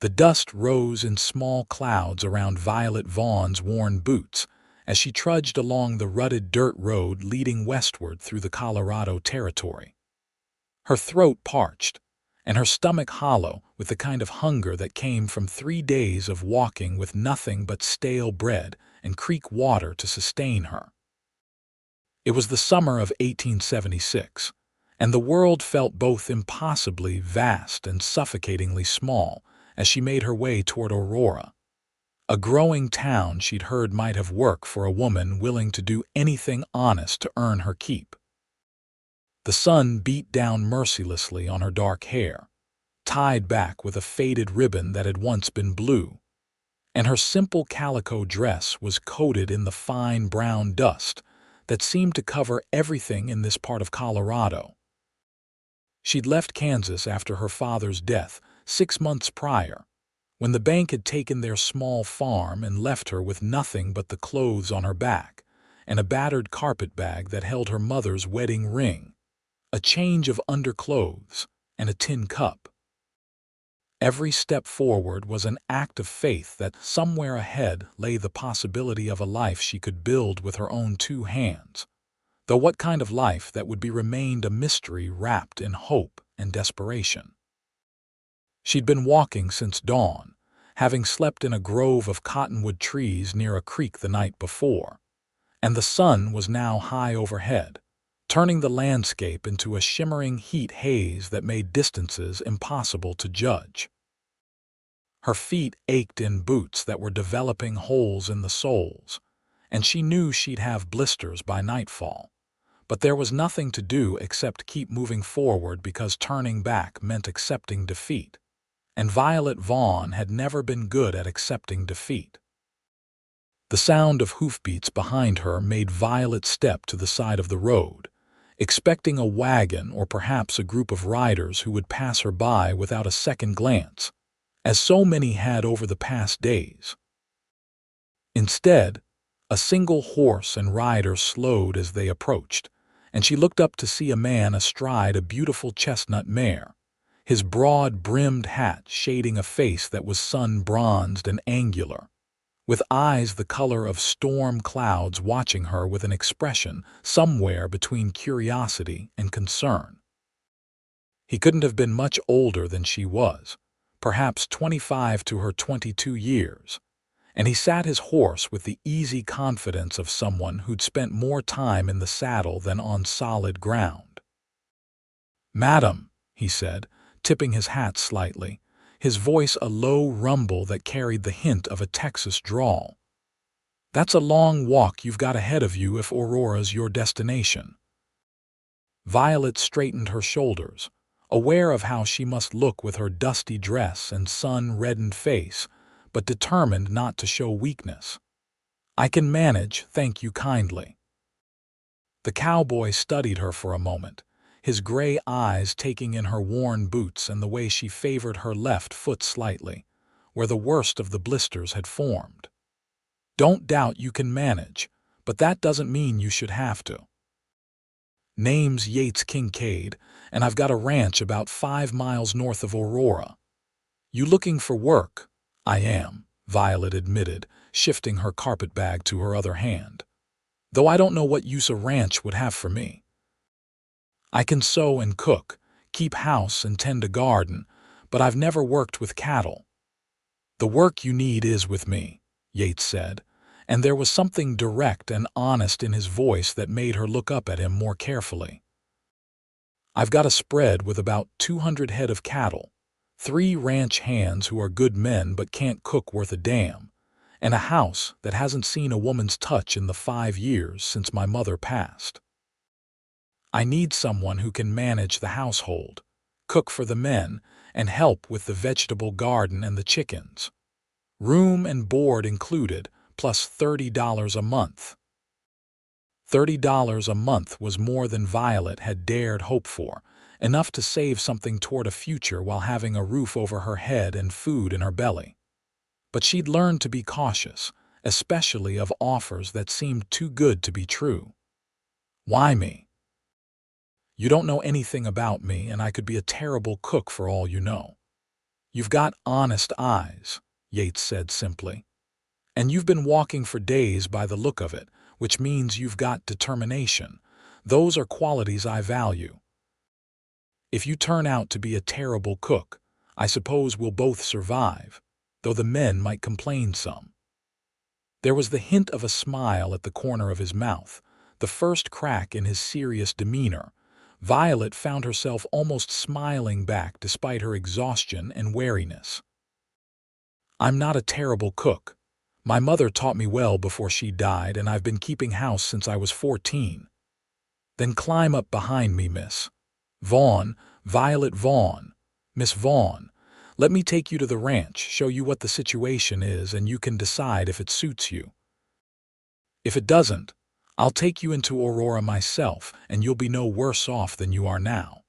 The dust rose in small clouds around Violet Vaughn's worn boots as she trudged along the rutted dirt road leading westward through the Colorado Territory. Her throat parched, and her stomach hollow with the kind of hunger that came from 3 days of walking with nothing but stale bread and creek water to sustain her. It was the summer of 1876, and the world felt both impossibly vast and suffocatingly small as she made her way toward Aurora, a growing town she'd heard might have work for a woman willing to do anything honest to earn her keep. The sun beat down mercilessly on her dark hair, tied back with a faded ribbon that had once been blue, and her simple calico dress was coated in the fine brown dust that seemed to cover everything in this part of Colorado. She'd left Kansas after her father's death 6 months prior, when the bank had taken their small farm and left her with nothing but the clothes on her back and a battered carpet bag that held her mother's wedding ring, a change of underclothes, and a tin cup. Every step forward was an act of faith that somewhere ahead lay the possibility of a life she could build with her own 2 hands, though what kind of life that would be remained a mystery wrapped in hope and desperation. She'd been walking since dawn, having slept in a grove of cottonwood trees near a creek the night before, and the sun was now high overhead, turning the landscape into a shimmering heat haze that made distances impossible to judge. Her feet ached in boots that were developing holes in the soles, and she knew she'd have blisters by nightfall. But there was nothing to do except keep moving forward because turning back meant accepting defeat, and Violet Vaughn had never been good at accepting defeat. The sound of hoofbeats behind her made Violet step to the side of the road, expecting a wagon or perhaps a group of riders who would pass her by without a second glance, as so many had over the past days. Instead, a single horse and rider slowed as they approached, and she looked up to see a man astride a beautiful chestnut mare, his broad-brimmed hat shading a face that was sun-bronzed and angular, with eyes the color of storm clouds watching her with an expression somewhere between curiosity and concern. He couldn't have been much older than she was, perhaps 25 to her 22 years, and he sat his horse with the easy confidence of someone who'd spent more time in the saddle than on solid ground. "Madam," he said, tipping his hat slightly, his voice a low rumble that carried the hint of a Texas drawl. "That's a long walk you've got ahead of you if Aurora's your destination." Violet straightened her shoulders, aware of how she must look with her dusty dress and sun-reddened face, but determined not to show weakness. "I can manage, thank you kindly." The cowboy studied her for a moment, his gray eyes taking in her worn boots and the way she favored her left foot slightly, where the worst of the blisters had formed. "Don't doubt you can manage, but that doesn't mean you should have to. Name's Yates Kincaid, and I've got a ranch about 5 miles north of Aurora." "You looking for work?" "I am," Violet admitted, shifting her carpet bag to her other hand. "Though I don't know what use a ranch would have for me. I can sew and cook, keep house and tend a garden, but I've never worked with cattle." "The work you need is with me," Yates said, and there was something direct and honest in his voice that made her look up at him more carefully. "I've got a spread with about 200 head of cattle, 3 ranch hands who are good men but can't cook worth a damn, and a house that hasn't seen a woman's touch in the 5 years since my mother passed. I need someone who can manage the household, cook for the men, and help with the vegetable garden and the chickens. Room and board included, plus $30 a month." $30 a month was more than Violet had dared hope for, enough to save something toward a future while having a roof over her head and food in her belly. But she'd learned to be cautious, especially of offers that seemed too good to be true. "Why me?" "You don't know anything about me, and I could be a terrible cook for all you know." You've got honest eyes, Yates said simply. And you've been walking for days by the look of it, which means you've got determination. Those are qualities I value. If you turn out to be a terrible cook, I suppose we'll both survive, though the men might complain some. There was the hint of a smile at the corner of his mouth, the first crack in his serious demeanor. Violet found herself almost smiling back despite her exhaustion and wariness. I'm not a terrible cook. My mother taught me well before she died, and I've been keeping house since I was 14. Then climb up behind me, Miss Vaughn, Violet Vaughn. Miss Vaughn, let me take you to the ranch, show you what the situation is, and you can decide if it suits you. If it doesn't, I'll take you into Aurora myself, and you'll be no worse off than you are now.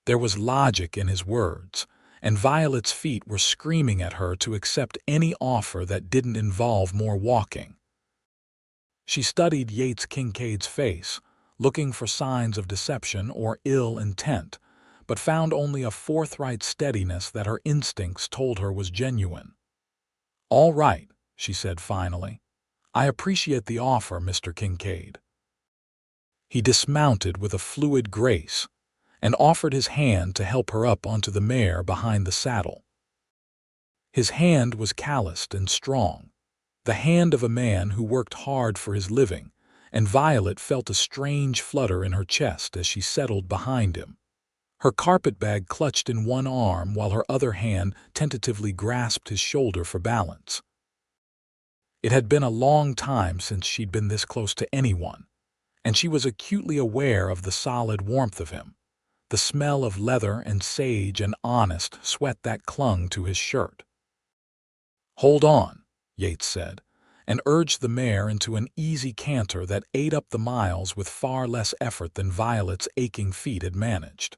There was logic in his words, and Violet's feet were screaming at her to accept any offer that didn't involve more walking. She studied Yates Kincaid's face, looking for signs of deception or ill intent, but found only a forthright steadiness that her instincts told her was genuine. "All right," she said finally. "I appreciate the offer, Mr. Kincaid." He dismounted with a fluid grace and offered his hand to help her up onto the mare behind the saddle. His hand was calloused and strong, the hand of a man who worked hard for his living, and Violet felt a strange flutter in her chest as she settled behind him. Her carpetbag clutched in one arm while her other hand tentatively grasped his shoulder for balance. It had been a long time since she'd been this close to anyone, and she was acutely aware of the solid warmth of him, the smell of leather and sage and honest sweat that clung to his shirt. "Hold on," Yates said, and urged the mare into an easy canter that ate up the miles with far less effort than Violet's aching feet had managed.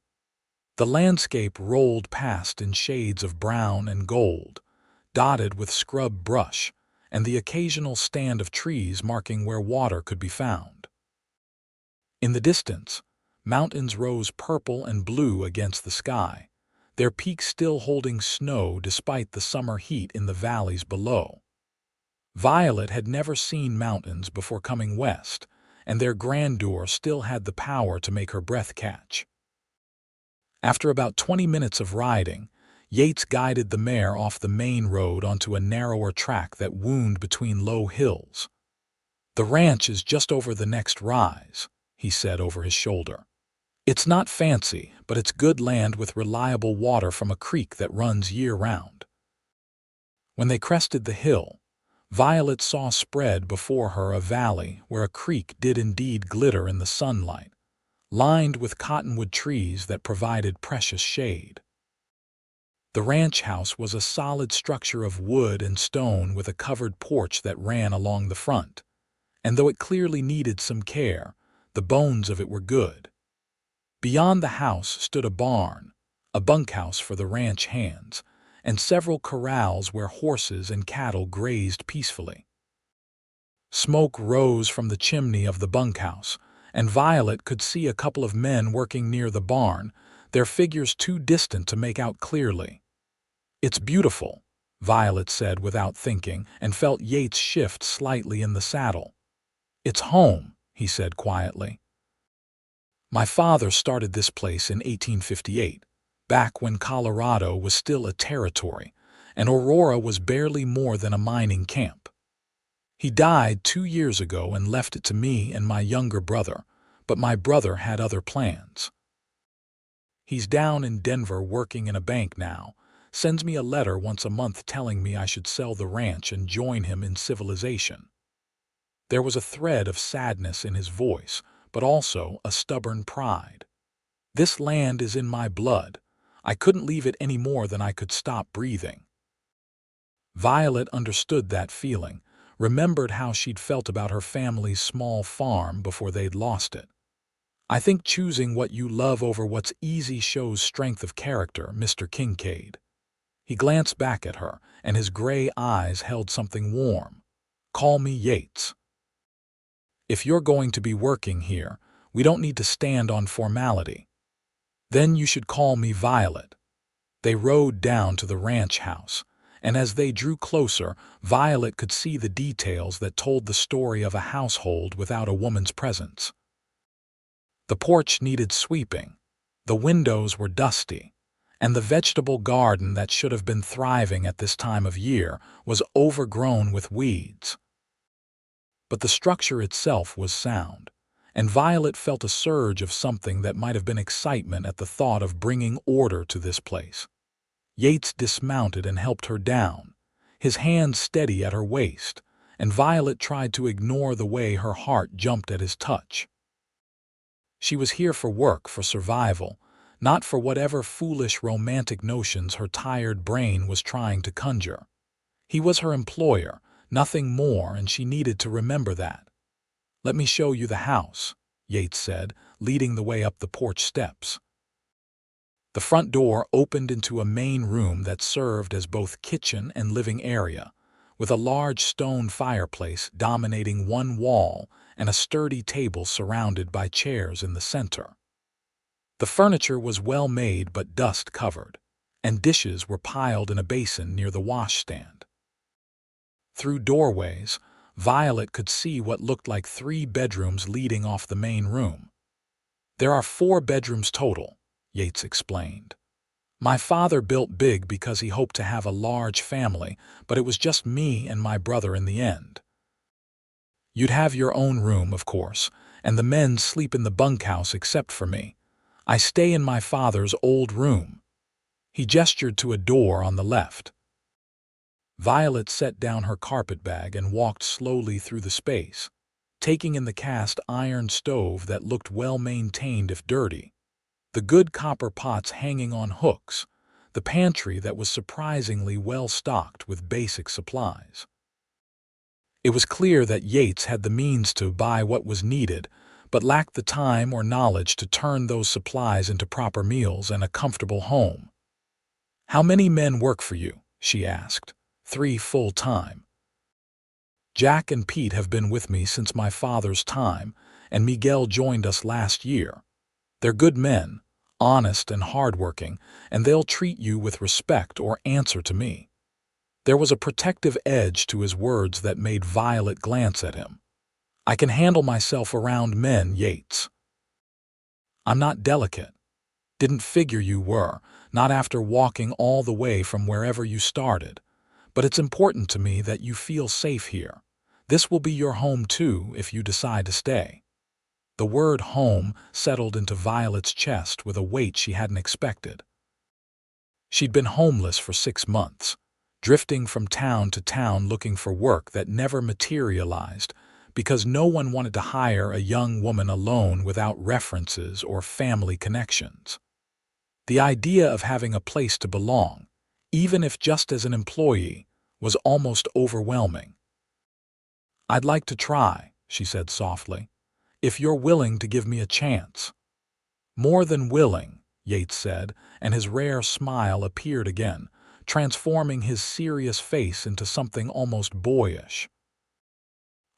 The landscape rolled past in shades of brown and gold, dotted with scrub brush, and the occasional stand of trees marking where water could be found. In the distance, mountains rose purple and blue against the sky, their peaks still holding snow despite the summer heat in the valleys below. Violet had never seen mountains before coming west, and their grandeur still had the power to make her breath catch. After about 20 minutes of riding, Yates guided the mare off the main road onto a narrower track that wound between low hills. "The ranch is just over the next rise," he said over his shoulder. "It's not fancy, but it's good land with reliable water from a creek that runs year-round." When they crested the hill, Violet saw spread before her a valley where a creek did indeed glitter in the sunlight, lined with cottonwood trees that provided precious shade. The ranch house was a solid structure of wood and stone with a covered porch that ran along the front, and though it clearly needed some care, the bones of it were good. Beyond the house stood a barn, a bunkhouse for the ranch hands, and several corrals where horses and cattle grazed peacefully. Smoke rose from the chimney of the bunkhouse, and Violet could see a couple of men working near the barn, their figures too distant to make out clearly. "It's beautiful," Violet said without thinking, and felt Yates shift slightly in the saddle. "It's home," he said quietly. "My father started this place in 1858, back when Colorado was still a territory, and Aurora was barely more than a mining camp. He died 2 years ago and left it to me and my younger brother, but my brother had other plans. He's down in Denver working in a bank now, sends me a letter once a month telling me I should sell the ranch and join him in civilization." There was a thread of sadness in his voice, but also a stubborn pride. "This land is in my blood. I couldn't leave it any more than I could stop breathing." Violet understood that feeling, remembered how she'd felt about her family's small farm before they'd lost it. "I think choosing what you love over what's easy shows strength of character, Mr. Kincaid." He glanced back at her, and his gray eyes held something warm. "Call me Yates. If you're going to be working here, we don't need to stand on formality. Then you should call me Violet." They rode down to the ranch house, and as they drew closer, Violet could see the details that told the story of a household without a woman's presence. The porch needed sweeping, the windows were dusty, and the vegetable garden that should have been thriving at this time of year was overgrown with weeds. But the structure itself was sound, and Violet felt a surge of something that might have been excitement at the thought of bringing order to this place. Yates dismounted and helped her down, his hand steady at her waist, and Violet tried to ignore the way her heart jumped at his touch. She was here for work, for survival, not for whatever foolish romantic notions her tired brain was trying to conjure. He was her employer, nothing more, and she needed to remember that. "Let me show you the house," Yates said, leading the way up the porch steps. The front door opened into a main room that served as both kitchen and living area, with a large stone fireplace dominating one wall and a sturdy table surrounded by chairs in the center. The furniture was well made but dust-covered, and dishes were piled in a basin near the washstand. Through doorways, Violet could see what looked like 3 bedrooms leading off the main room. "There are 4 bedrooms total," Yates explained. "My father built big because he hoped to have a large family, but it was just me and my brother in the end. You'd have your own room, of course, and the men sleep in the bunkhouse except for me. I stay in my father's old room." He gestured to a door on the left. Violet set down her carpetbag and walked slowly through the space, taking in the cast iron stove that looked well-maintained if dirty, the good copper pots hanging on hooks, the pantry that was surprisingly well-stocked with basic supplies. It was clear that Yates had the means to buy what was needed, but lacked the time or knowledge to turn those supplies into proper meals and a comfortable home. "How many men work for you?" she asked. "3 full-time. Jack and Pete have been with me since my father's time, and Miguel joined us last year. They're good men, honest and hardworking, and they'll treat you with respect or answer to me." There was a protective edge to his words that made Violet glance at him. "I can handle myself around men, Yates. I'm not delicate. Didn't figure you were, not after walking all the way from wherever you started. But it's important to me that you feel safe here. This will be your home too if you decide to stay." The word home settled into Violet's chest with a weight she hadn't expected. She'd been homeless for 6 months, drifting from town to town looking for work that never materialized because no one wanted to hire a young woman alone without references or family connections. The idea of having a place to belong, even if just as an employee, was almost overwhelming. "I'd like to try," she said softly, "if you're willing to give me a chance." "More than willing," Yates said, and his rare smile appeared again, transforming his serious face into something almost boyish.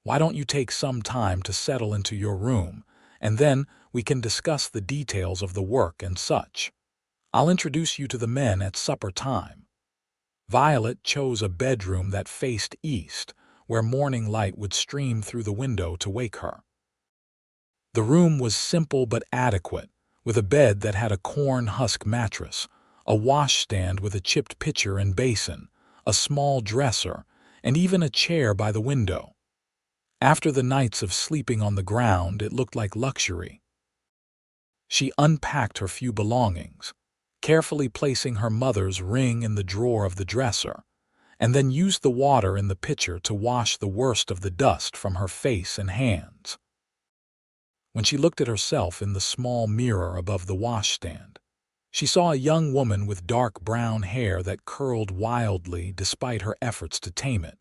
"Why don't you take some time to settle into your room, and then we can discuss the details of the work and such. I'll introduce you to the men at supper time." Violet chose a bedroom that faced east, where morning light would stream through the window to wake her. The room was simple but adequate, with a bed that had a corn husk mattress, a washstand with a chipped pitcher and basin, a small dresser, and even a chair by the window. After the nights of sleeping on the ground, it looked like luxury. She unpacked her few belongings, carefully placing her mother's ring in the drawer of the dresser, and then used the water in the pitcher to wash the worst of the dust from her face and hands. When she looked at herself in the small mirror above the washstand, she saw a young woman with dark brown hair that curled wildly despite her efforts to tame it,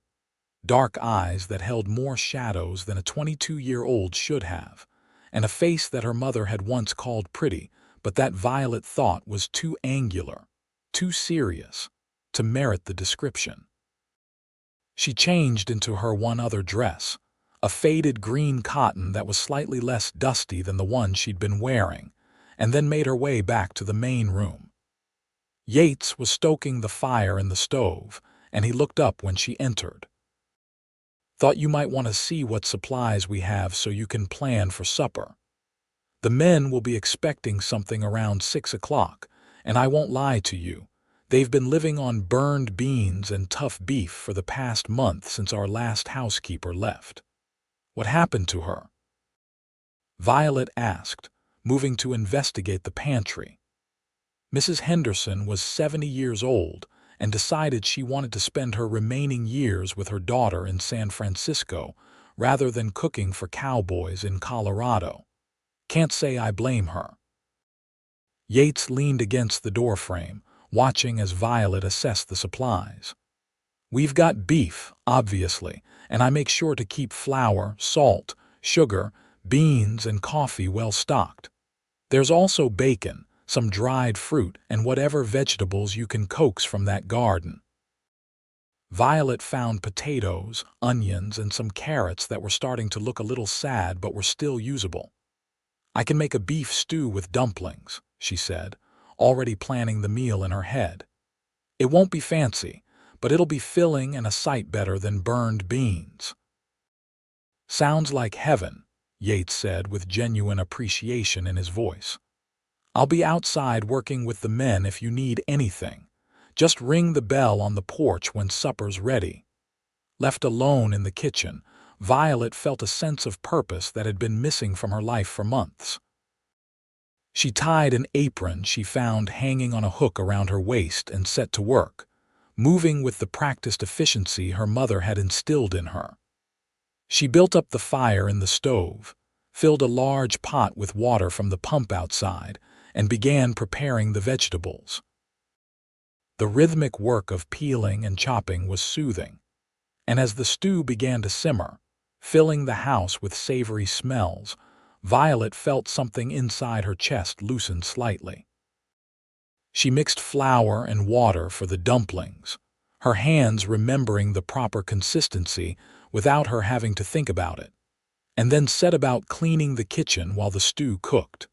dark eyes that held more shadows than a 22-year-old should have, and a face that her mother had once called pretty, but that Violet thought was too angular, too serious, to merit the description. She changed into her one other dress, a faded green cotton that was slightly less dusty than the one she'd been wearing, and then made her way back to the main room. Yates was stoking the fire in the stove, and he looked up when she entered. "Thought you might want to see what supplies we have so you can plan for supper. The men will be expecting something around 6 o'clock, and I won't lie to you. They've been living on burned beans and tough beef for the past month since our last housekeeper left." "What happened to her?" Violet asked, moving to investigate the pantry. Mrs. Henderson was 70 years old and decided she wanted to spend her remaining years with her daughter in San Francisco rather than cooking for cowboys in Colorado. "Can't say I blame her." Yates leaned against the doorframe, watching as Violet assessed the supplies. "We've got beef, obviously, and I make sure to keep flour, salt, sugar, beans, and coffee well stocked. There's also bacon, some dried fruit, and whatever vegetables you can coax from that garden." Violet found potatoes, onions, and some carrots that were starting to look a little sad but were still usable. "I can make a beef stew with dumplings," she said, already planning the meal in her head. "It won't be fancy, but it'll be filling and a sight better than burned beans." "Sounds like heaven," Yates said with genuine appreciation in his voice. "I'll be outside working with the men if you need anything. Just ring the bell on the porch when supper's ready." Left alone in the kitchen, Violet felt a sense of purpose that had been missing from her life for months. She tied an apron she found hanging on a hook around her waist and set to work, moving with the practiced efficiency her mother had instilled in her. She built up the fire in the stove, filled a large pot with water from the pump outside, and began preparing the vegetables. The rhythmic work of peeling and chopping was soothing, and as the stew began to simmer, filling the house with savory smells, Violet felt something inside her chest loosen slightly. She mixed flour and water for the dumplings, her hands remembering the proper consistency without her having to think about it, and then set about cleaning the kitchen while the stew cooked.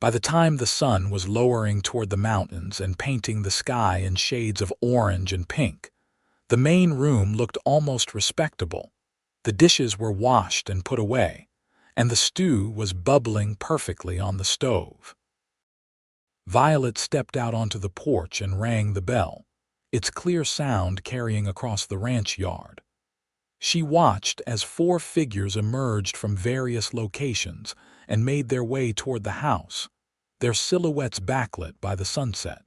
By the time the sun was lowering toward the mountains and painting the sky in shades of orange and pink, the main room looked almost respectable. The dishes were washed and put away, and the stew was bubbling perfectly on the stove. Violet stepped out onto the porch and rang the bell, its clear sound carrying across the ranch yard. She watched as 4 figures emerged from various locations and made their way toward the house, their silhouettes backlit by the sunset.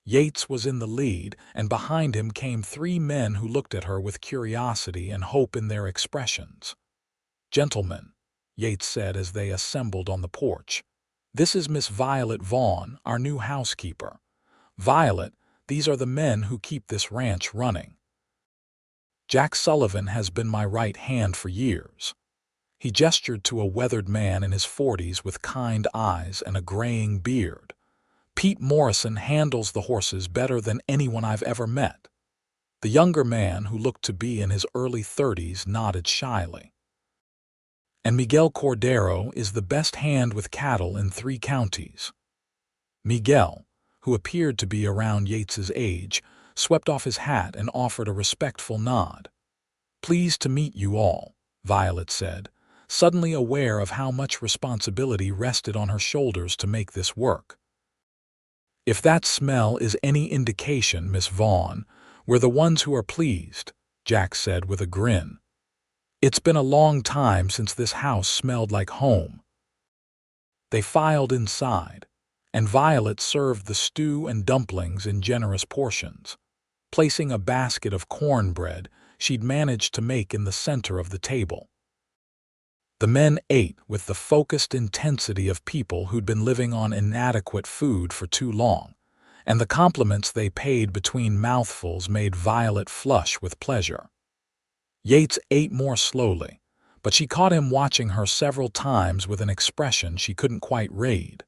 Yates was in the lead, and behind him came 3 men who looked at her with curiosity and hope in their expressions. "Gentlemen," Yates said as they assembled on the porch, "this is Miss Violet Vaughn, our new housekeeper. Violet, these are the men who keep this ranch running. Jack Sullivan has been my right hand for years." He gestured to a weathered man in his 40s with kind eyes and a graying beard. "Pete Morrison handles the horses better than anyone I've ever met." The younger man, who looked to be in his early 30s, nodded shyly. "And Miguel Cordero is the best hand with cattle in 3 counties. Miguel, who appeared to be around Yates's age, swept off his hat and offered a respectful nod. "Pleased to meet you all," Violet said, suddenly aware of how much responsibility rested on her shoulders to make this work. "If that smell is any indication, Miss Vaughn, we're the ones who are pleased," Jack said with a grin. "It's been a long time since this house smelled like home." They filed inside, and Violet served the stew and dumplings in generous portions, placing a basket of cornbread she'd managed to make in the center of the table. The men ate with the focused intensity of people who'd been living on inadequate food for too long, and the compliments they paid between mouthfuls made Violet flush with pleasure. Yates ate more slowly, but she caught him watching her several times with an expression she couldn't quite read.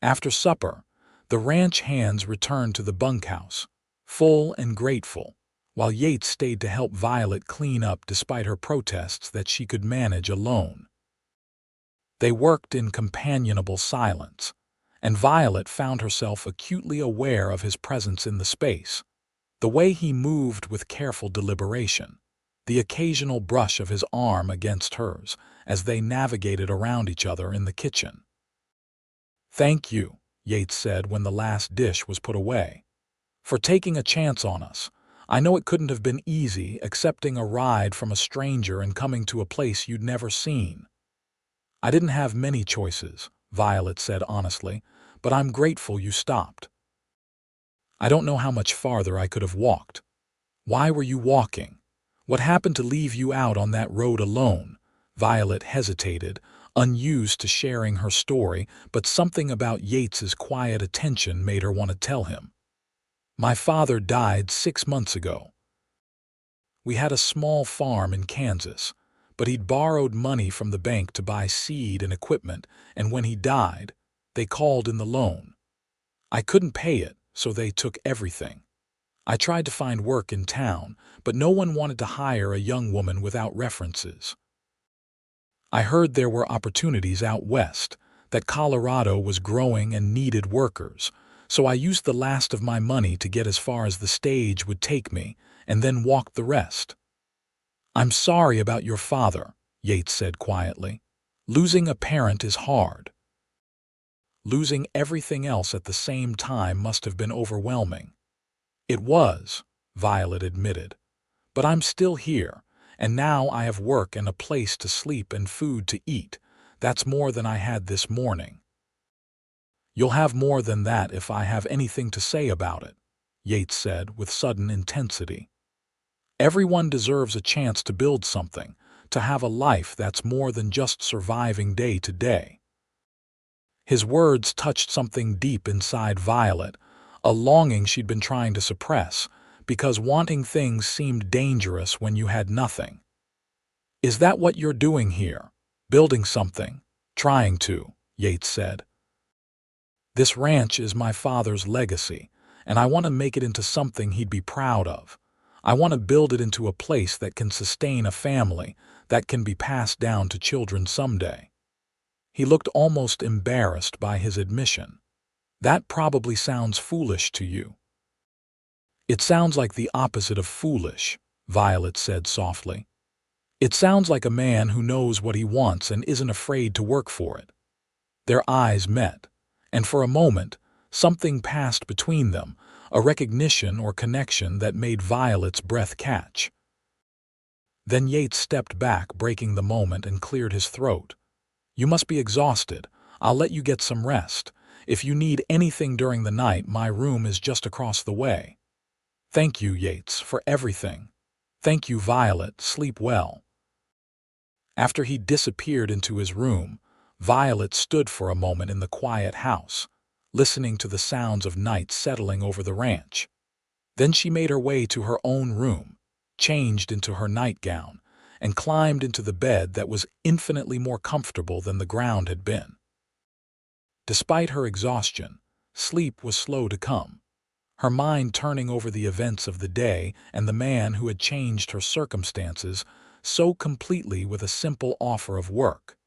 After supper, the ranch hands returned to the bunkhouse, full and grateful, while Yates stayed to help Violet clean up despite her protests that she could manage alone. They worked in companionable silence, and Violet found herself acutely aware of his presence in the space. The way he moved with careful deliberation, the occasional brush of his arm against hers as they navigated around each other in the kitchen. "Thank you," Yates said when the last dish was put away, "for taking a chance on us. I know it couldn't have been easy accepting a ride from a stranger and coming to a place you'd never seen." "I didn't have many choices," Violet said honestly, "but I'm grateful you stopped. I don't know how much farther I could have walked." "Why were you walking? What happened to leave you out on that road alone?" Violet hesitated, unused to sharing her story, but something about Yates's quiet attention made her want to tell him. "My father died 6 months ago. We had a small farm in Kansas, but he'd borrowed money from the bank to buy seed and equipment, and when he died, they called in the loan. I couldn't pay it, so they took everything. I tried to find work in town, but no one wanted to hire a young woman without references. I heard there were opportunities out west, that Colorado was growing and needed workers, so I used the last of my money to get as far as the stage would take me, and then walked the rest." "I'm sorry about your father," Yates said quietly. "Losing a parent is hard." Losing everything else at the same time must have been overwhelming. "It was," Violet admitted. "But I'm still here, and now I have work and a place to sleep and food to eat. That's more than I had this morning." "You'll have more than that if I have anything to say about it," Yates said with sudden intensity. "Everyone deserves a chance to build something, to have a life that's more than just surviving day to day." His words touched something deep inside Violet, a longing she'd been trying to suppress, because wanting things seemed dangerous when you had nothing. "Is that what you're doing here? Building something?" "Trying to," Yates said. "This ranch is my father's legacy, and I want to make it into something he'd be proud of. I want to build it into a place that can sustain a family, that can be passed down to children someday." He looked almost embarrassed by his admission. "That probably sounds foolish to you." "It sounds like the opposite of foolish," Violet said softly. "It sounds like a man who knows what he wants and isn't afraid to work for it." Their eyes met, and for a moment, something passed between them, a recognition or connection that made Violet's breath catch. Then Yates stepped back, breaking the moment, and cleared his throat. "You must be exhausted. I'll let you get some rest. If you need anything during the night, my room is just across the way." "Thank you, Yates, for everything." "Thank you, Violet. Sleep well." After he disappeared into his room, Violet stood for a moment in the quiet house, listening to the sounds of night settling over the ranch. Then she made her way to her own room, changed into her nightgown, and climbed into the bed that was infinitely more comfortable than the ground had been. Despite her exhaustion, sleep was slow to come, her mind turning over the events of the day and the man who had changed her circumstances so completely with a simple offer of work.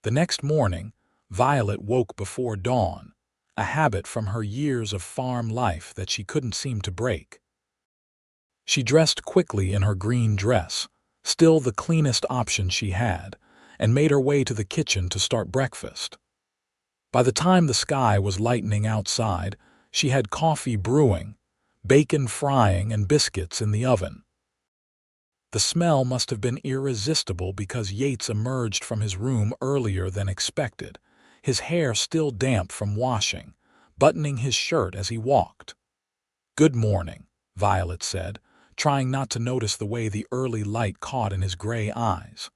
The next morning, Violet woke before dawn, a habit from her years of farm life that she couldn't seem to break. She dressed quickly in her green dress, still the cleanest option she had, and made her way to the kitchen to start breakfast. By the time the sky was lightening outside, she had coffee brewing, bacon frying, and biscuits in the oven. The smell must have been irresistible because Yates emerged from his room earlier than expected, his hair still damp from washing, buttoning his shirt as he walked. "Good morning," Violet said, trying not to notice the way the early light caught in his gray eyes.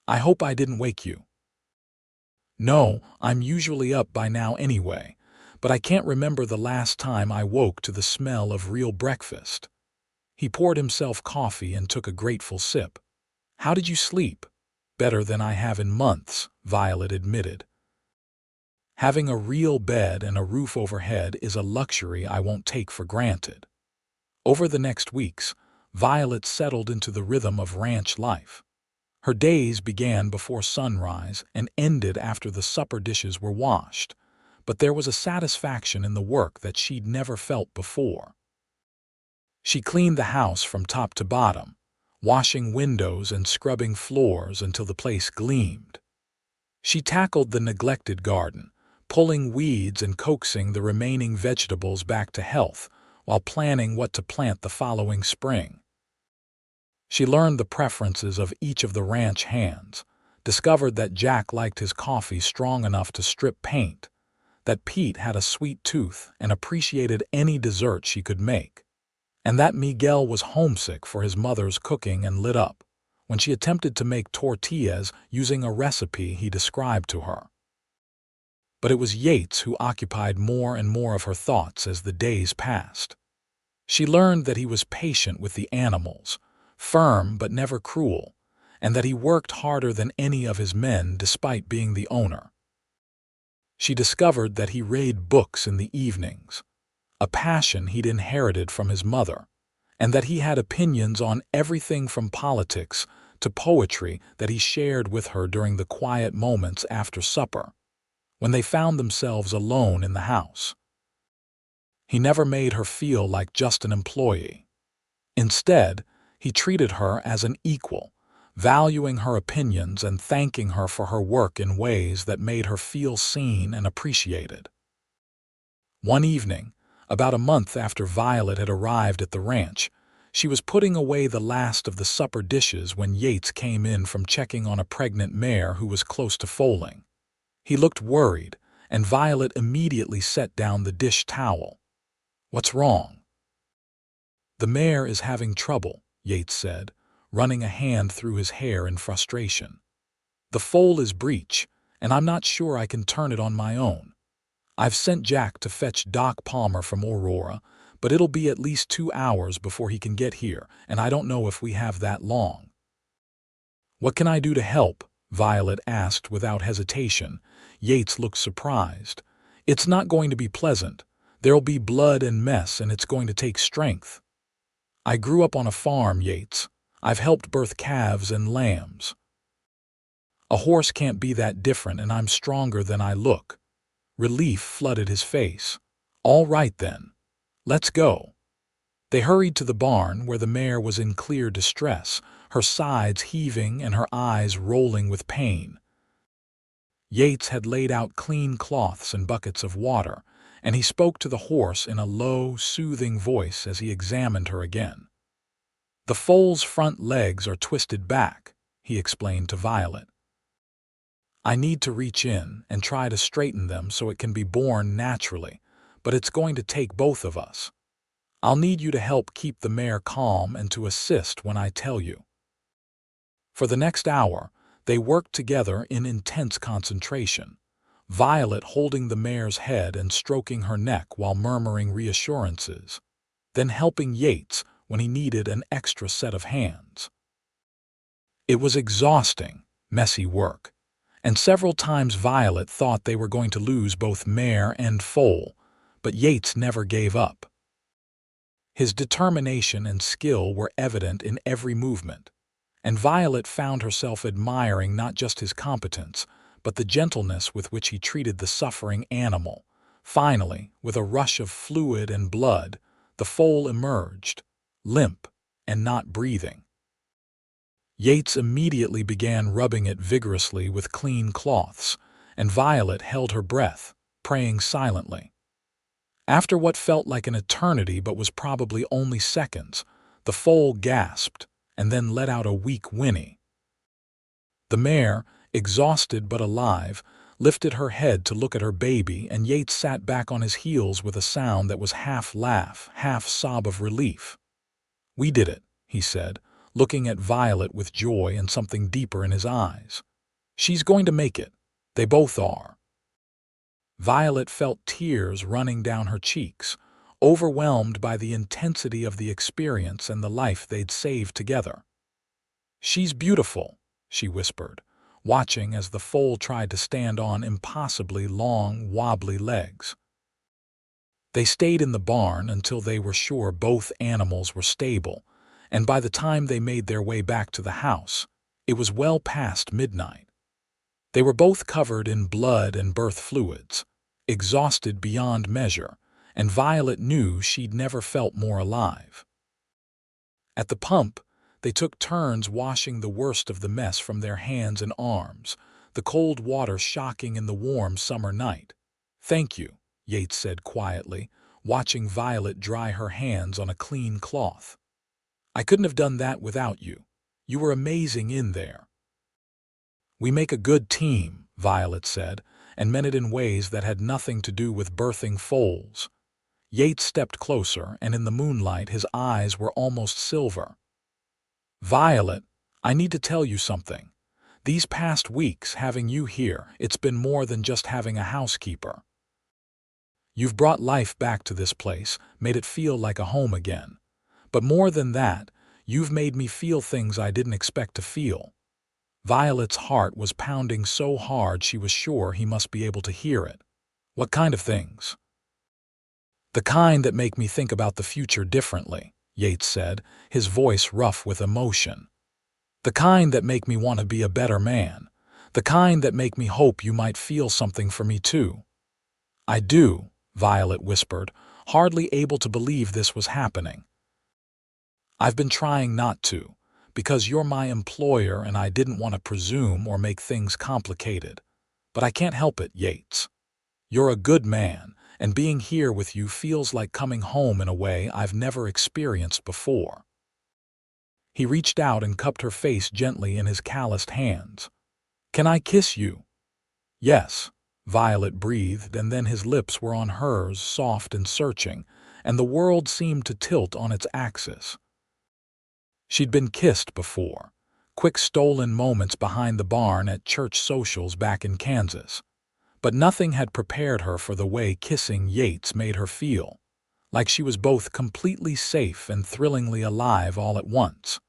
"I hope I didn't wake you." "No, I'm usually up by now anyway, but I can't remember the last time I woke to the smell of real breakfast." He poured himself coffee and took a grateful sip. "How did you sleep?" "Better than I have in months," Violet admitted. "Having a real bed and a roof overhead is a luxury I won't take for granted." Over the next weeks, Violet settled into the rhythm of ranch life. Her days began before sunrise and ended after the supper dishes were washed, but there was a satisfaction in the work that she'd never felt before. She cleaned the house from top to bottom, washing windows and scrubbing floors until the place gleamed. She tackled the neglected garden, pulling weeds and coaxing the remaining vegetables back to health while planning what to plant the following spring. She learned the preferences of each of the ranch hands, discovered that Jack liked his coffee strong enough to strip paint, that Pete had a sweet tooth and appreciated any dessert she could make, and that Miguel was homesick for his mother's cooking and lit up when she attempted to make tortillas using a recipe he described to her. But it was Yates who occupied more and more of her thoughts as the days passed. She learned that he was patient with the animals, firm but never cruel, and that he worked harder than any of his men despite being the owner. She discovered that he read books in the evenings, a passion he'd inherited from his mother, and that he had opinions on everything from politics to poetry that he shared with her during the quiet moments after supper, when they found themselves alone in the house. He never made her feel like just an employee. Instead, he treated her as an equal, valuing her opinions and thanking her for her work in ways that made her feel seen and appreciated. One evening, about a month after Violet had arrived at the ranch, she was putting away the last of the supper dishes when Yates came in from checking on a pregnant mare who was close to foaling. He looked worried, and Violet immediately set down the dish towel. "What's wrong?" "The mare is having trouble," Yates said, running a hand through his hair in frustration. "The foal is breech, and I'm not sure I can turn it on my own. I've sent Jack to fetch Doc Palmer from Aurora, but it'll be at least 2 hours before he can get here, and I don't know if we have that long." "What can I do to help?" Violet asked without hesitation. Yates looked surprised. "It's not going to be pleasant. There'll be blood and mess, and it's going to take strength." "I grew up on a farm, Yates. I've helped birth calves and lambs. A horse can't be that different, and I'm stronger than I look." Relief flooded his face. "All right then. Let's go." They hurried to the barn where the mare was in clear distress, her sides heaving and her eyes rolling with pain. Yates had laid out clean cloths and buckets of water, and he spoke to the horse in a low, soothing voice as he examined her again. "The foal's front legs are twisted back," he explained to Violet. "I need to reach in and try to straighten them so it can be born naturally, but it's going to take both of us. I'll need you to help keep the mare calm and to assist when I tell you." For the next hour, they worked together in intense concentration, Violet holding the mare's head and stroking her neck while murmuring reassurances, then helping Yates when he needed an extra set of hands. It was exhausting, messy work, and several times Violet thought they were going to lose both mare and foal, but Yates never gave up. His determination and skill were evident in every movement, and Violet found herself admiring not just his competence, but the gentleness with which he treated the suffering animal. Finally, with a rush of fluid and blood, the foal emerged, limp and not breathing. Yates immediately began rubbing it vigorously with clean cloths, and Violet held her breath, praying silently. After what felt like an eternity but was probably only seconds, the foal gasped and then let out a weak whinny. The mare, exhausted but alive, lifted her head to look at her baby, and Yates sat back on his heels with a sound that was half laugh, half sob of relief. "We did it," he said, looking at Violet with joy and something deeper in his eyes. "She's going to make it. They both are." Violet felt tears running down her cheeks, overwhelmed by the intensity of the experience and the life they'd saved together. "She's beautiful," she whispered, watching as the foal tried to stand on impossibly long, wobbly legs. They stayed in the barn until they were sure both animals were stable, and by the time they made their way back to the house, it was well past midnight. They were both covered in blood and birth fluids. exhausted beyond measure, and Violet knew she'd never felt more alive. At the pump, they took turns washing the worst of the mess from their hands and arms, the cold water shocking in the warm summer night. "Thank you," Yates said quietly, watching Violet dry her hands on a clean cloth. "I couldn't have done that without you. You were amazing in there." "We make a good team," Violet said, and meant it in ways that had nothing to do with birthing foals. Yates stepped closer, and in the moonlight his eyes were almost silver. "Violet, I need to tell you something. These past weeks, having you here, it's been more than just having a housekeeper. You've brought life back to this place, made it feel like a home again. But more than that, you've made me feel things I didn't expect to feel." Violet's heart was pounding so hard she was sure he must be able to hear it. "What kind of things?" "The kind that make me think about the future differently," Yates said, his voice rough with emotion. "The kind that make me want to be a better man. The kind that make me hope you might feel something for me too." "I do," Violet whispered, hardly able to believe this was happening. "I've been trying not to, because you're my employer and I didn't want to presume or make things complicated. But I can't help it, Yates. You're a good man, and being here with you feels like coming home in a way I've never experienced before." He reached out and cupped her face gently in his calloused hands. "Can I kiss you?" "Yes," Violet breathed, and then his lips were on hers, soft and searching, and the world seemed to tilt on its axis. She'd been kissed before, quick stolen moments behind the barn at church socials back in Kansas. But nothing had prepared her for the way kissing Yates made her feel, like she was both completely safe and thrillingly alive all at once.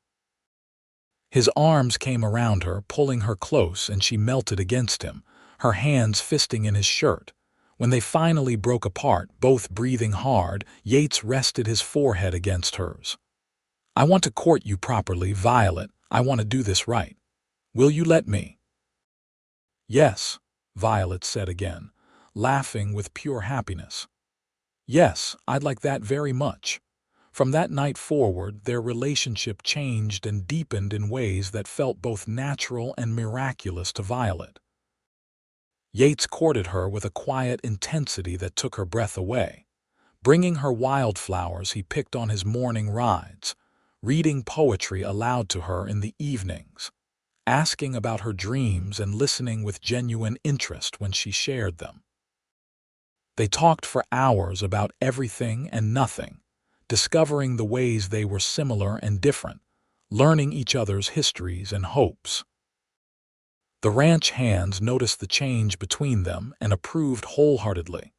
His arms came around her, pulling her close, and she melted against him, her hands fisting in his shirt. When they finally broke apart, both breathing hard, Yates rested his forehead against hers. "I want to court you properly, Violet. I want to do this right. Will you let me?" "Yes," Violet said again, laughing with pure happiness. "Yes, I'd like that very much." From that night forward, their relationship changed and deepened in ways that felt both natural and miraculous to Violet. Yates courted her with a quiet intensity that took her breath away, bringing her wildflowers he picked on his morning rides, reading poetry aloud to her in the evenings, asking about her dreams and listening with genuine interest when she shared them. They talked for hours about everything and nothing, discovering the ways they were similar and different, learning each other's histories and hopes. The ranch hands noticed the change between them and approved wholeheartedly,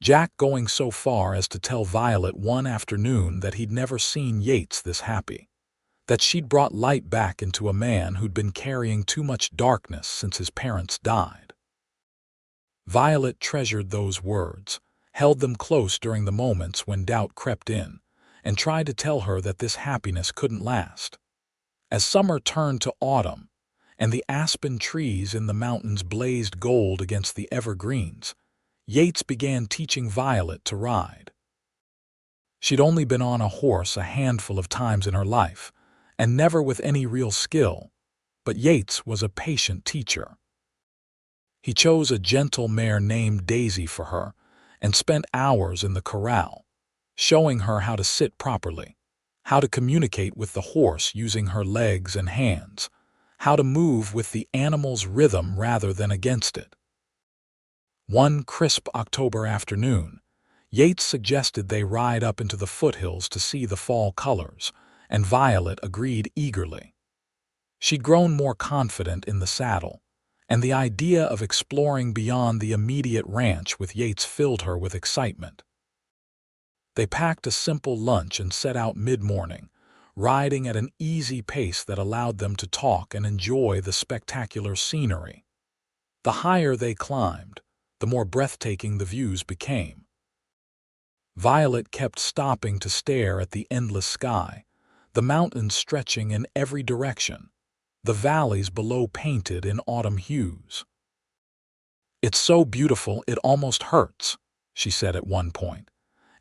Jack going so far as to tell Violet one afternoon that he'd never seen Yates this happy, that she'd brought light back into a man who'd been carrying too much darkness since his parents died. Violet treasured those words, held them close during the moments when doubt crept in, and tried to tell her that this happiness couldn't last. As summer turned to autumn, and the aspen trees in the mountains blazed gold against the evergreens, Yates began teaching Violet to ride. She'd only been on a horse a handful of times in her life, and never with any real skill, but Yates was a patient teacher. He chose a gentle mare named Daisy for her and spent hours in the corral, showing her how to sit properly, how to communicate with the horse using her legs and hands, how to move with the animal's rhythm rather than against it. One crisp October afternoon, Yates suggested they ride up into the foothills to see the fall colors, and Violet agreed eagerly. She'd grown more confident in the saddle, and the idea of exploring beyond the immediate ranch with Yates filled her with excitement. They packed a simple lunch and set out mid-morning, riding at an easy pace that allowed them to talk and enjoy the spectacular scenery. The higher they climbed, the more breathtaking the views became. Violet kept stopping to stare at the endless sky, the mountains stretching in every direction, the valleys below painted in autumn hues. "It's so beautiful it almost hurts," she said at one point,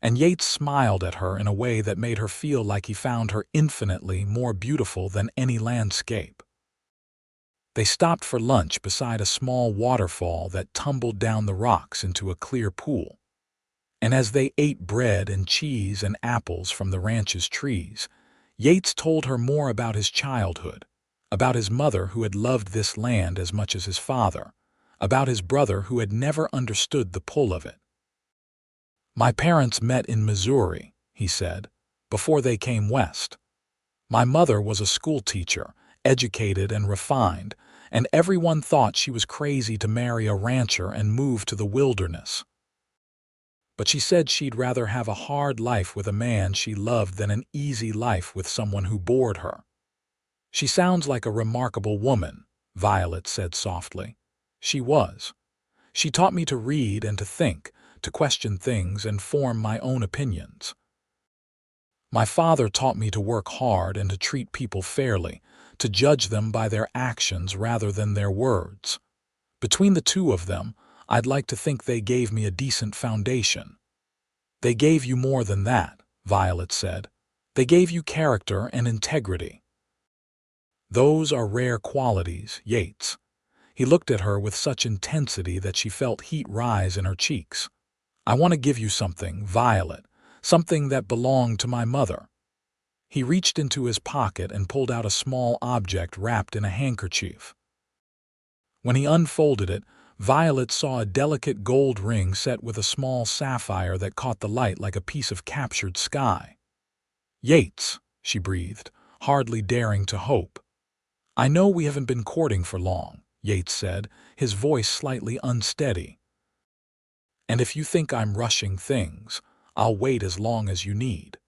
and Yates smiled at her in a way that made her feel like he found her infinitely more beautiful than any landscape. They stopped for lunch beside a small waterfall that tumbled down the rocks into a clear pool. And as they ate bread and cheese and apples from the ranch's trees, Yates told her more about his childhood, about his mother who had loved this land as much as his father, about his brother who had never understood the pull of it. "My parents met in Missouri," he said, "before they came west. My mother was a schoolteacher, educated and refined, and everyone thought she was crazy to marry a rancher and move to the wilderness. But she said she'd rather have a hard life with a man she loved than an easy life with someone who bored her." "She sounds like a remarkable woman," Violet said softly. "She was. She taught me to read and to think, to question things and form my own opinions. My father taught me to work hard and to treat people fairly, to judge them by their actions rather than their words. Between the two of them, I'd like to think they gave me a decent foundation." "They gave you more than that," Violet said. "They gave you character and integrity. Those are rare qualities, Yates." He looked at her with such intensity that she felt heat rise in her cheeks. "I want to give you something, Violet, something that belonged to my mother." He reached into his pocket and pulled out a small object wrapped in a handkerchief. When he unfolded it, Violet saw a delicate gold ring set with a small sapphire that caught the light like a piece of captured sky. "Yates," she breathed, hardly daring to hope. "I know we haven't been courting for long," Yates said, his voice slightly unsteady. "And if you think I'm rushing things, I'll wait as long as you need.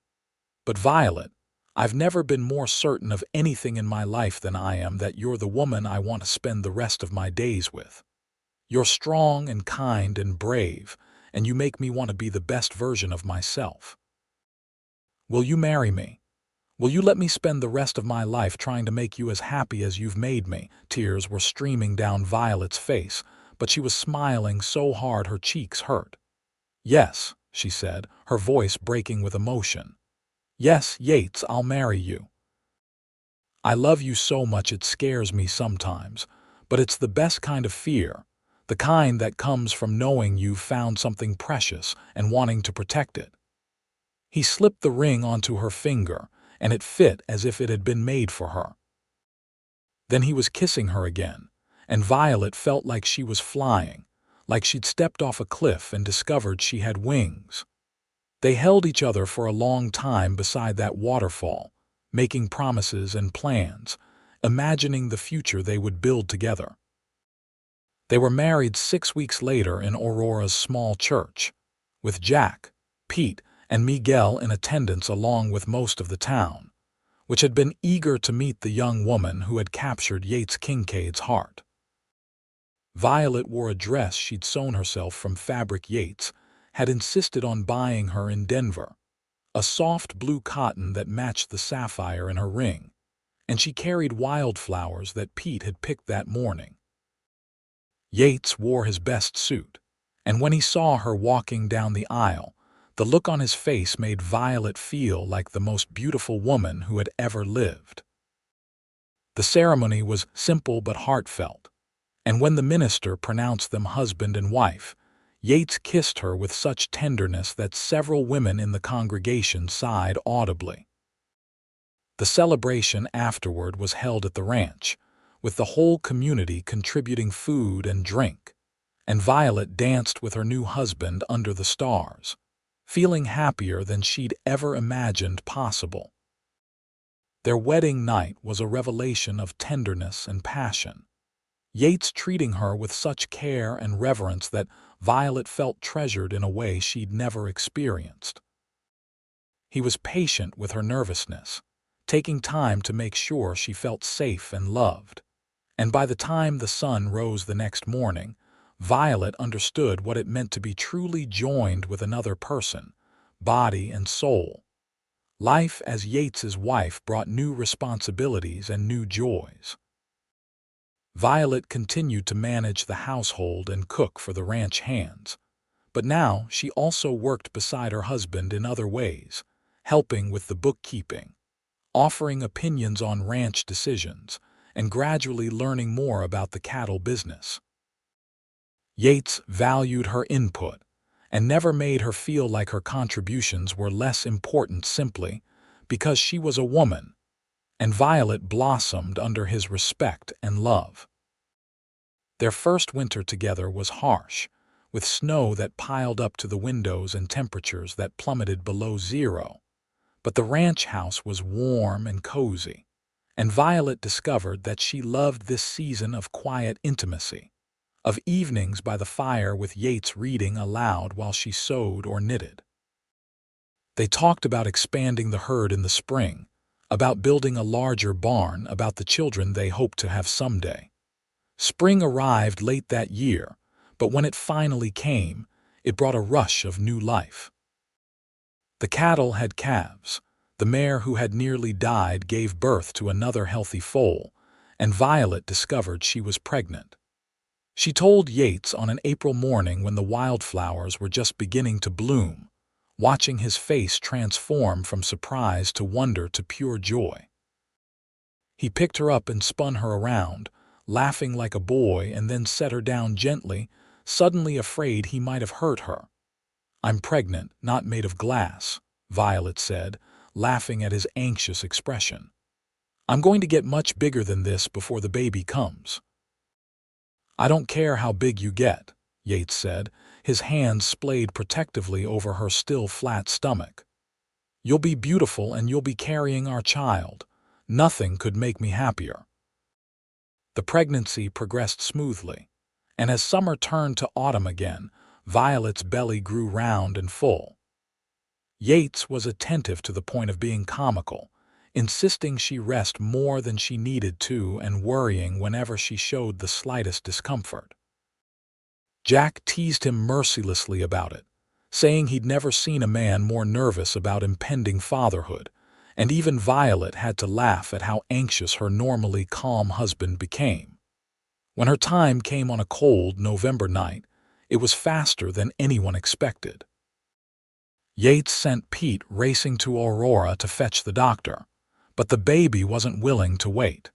But Violet, I've never been more certain of anything in my life than I am that you're the woman I want to spend the rest of my days with. You're strong and kind and brave, and you make me want to be the best version of myself. Will you marry me? Will you let me spend the rest of my life trying to make you as happy as you've made me?" Tears were streaming down Violet's face, but she was smiling so hard her cheeks hurt. "Yes," she said, her voice breaking with emotion. "Yes, Yates, I'll marry you. I love you so much it scares me sometimes, but it's the best kind of fear, the kind that comes from knowing you've found something precious and wanting to protect it." He slipped the ring onto her finger, and it fit as if it had been made for her. Then he was kissing her again, and Violet felt like she was flying, like she'd stepped off a cliff and discovered she had wings. They held each other for a long time beside that waterfall, making promises and plans, imagining the future they would build together. They were married 6 weeks later in Aurora's small church, with Jack, Pete, and Miguel in attendance along with most of the town, which had been eager to meet the young woman who had captured Yates Kincaid's heart. Violet wore a dress she'd sewn herself from fabric Yates had insisted on buying her in Denver, a soft blue cotton that matched the sapphire in her ring, and she carried wildflowers that Pete had picked that morning. Yates wore his best suit, and when he saw her walking down the aisle, the look on his face made Violet feel like the most beautiful woman who had ever lived. The ceremony was simple but heartfelt, and when the minister pronounced them husband and wife, Yates kissed her with such tenderness that several women in the congregation sighed audibly. The celebration afterward was held at the ranch, with the whole community contributing food and drink, and Violet danced with her new husband under the stars, feeling happier than she'd ever imagined possible. Their wedding night was a revelation of tenderness and passion, Yates treating her with such care and reverence that Violet felt treasured in a way she'd never experienced. He was patient with her nervousness, taking time to make sure she felt safe and loved. And by the time the sun rose the next morning, Violet understood what it meant to be truly joined with another person, body and soul. Life as Yates's wife brought new responsibilities and new joys. Violet continued to manage the household and cook for the ranch hands, but now she also worked beside her husband in other ways, helping with the bookkeeping, offering opinions on ranch decisions, and gradually learning more about the cattle business. Yates valued her input and never made her feel like her contributions were less important simply because she was a woman, and Violet blossomed under his respect and love. Their first winter together was harsh, with snow that piled up to the windows and temperatures that plummeted below zero. But the ranch house was warm and cozy, and Violet discovered that she loved this season of quiet intimacy, of evenings by the fire with Yates reading aloud while she sewed or knitted. They talked about expanding the herd in the spring, about building a larger barn, about the children they hoped to have someday. Spring arrived late that year, but when it finally came, it brought a rush of new life. The cattle had calves. The mare who had nearly died gave birth to another healthy foal, and Violet discovered she was pregnant. She told Yates on an April morning when the wildflowers were just beginning to bloom, watching his face transform from surprise to wonder to pure joy. He picked her up and spun her around, laughing like a boy, and then set her down gently, suddenly afraid he might have hurt her. "I'm pregnant, not made of glass," Violet said, laughing at his anxious expression. "I'm going to get much bigger than this before the baby comes." "I don't care how big you get," Yates said, his hands splayed protectively over her still flat stomach. "You'll be beautiful and you'll be carrying our child. Nothing could make me happier." The pregnancy progressed smoothly, and as summer turned to autumn again, Violet's belly grew round and full. Yates was attentive to the point of being comical, insisting she rest more than she needed to and worrying whenever she showed the slightest discomfort. Jack teased him mercilessly about it, saying he'd never seen a man more nervous about impending fatherhood, and even Violet had to laugh at how anxious her normally calm husband became. When her time came on a cold November night, it was faster than anyone expected. Yates sent Pete racing to Aurora to fetch the doctor, but the baby wasn't willing to wait.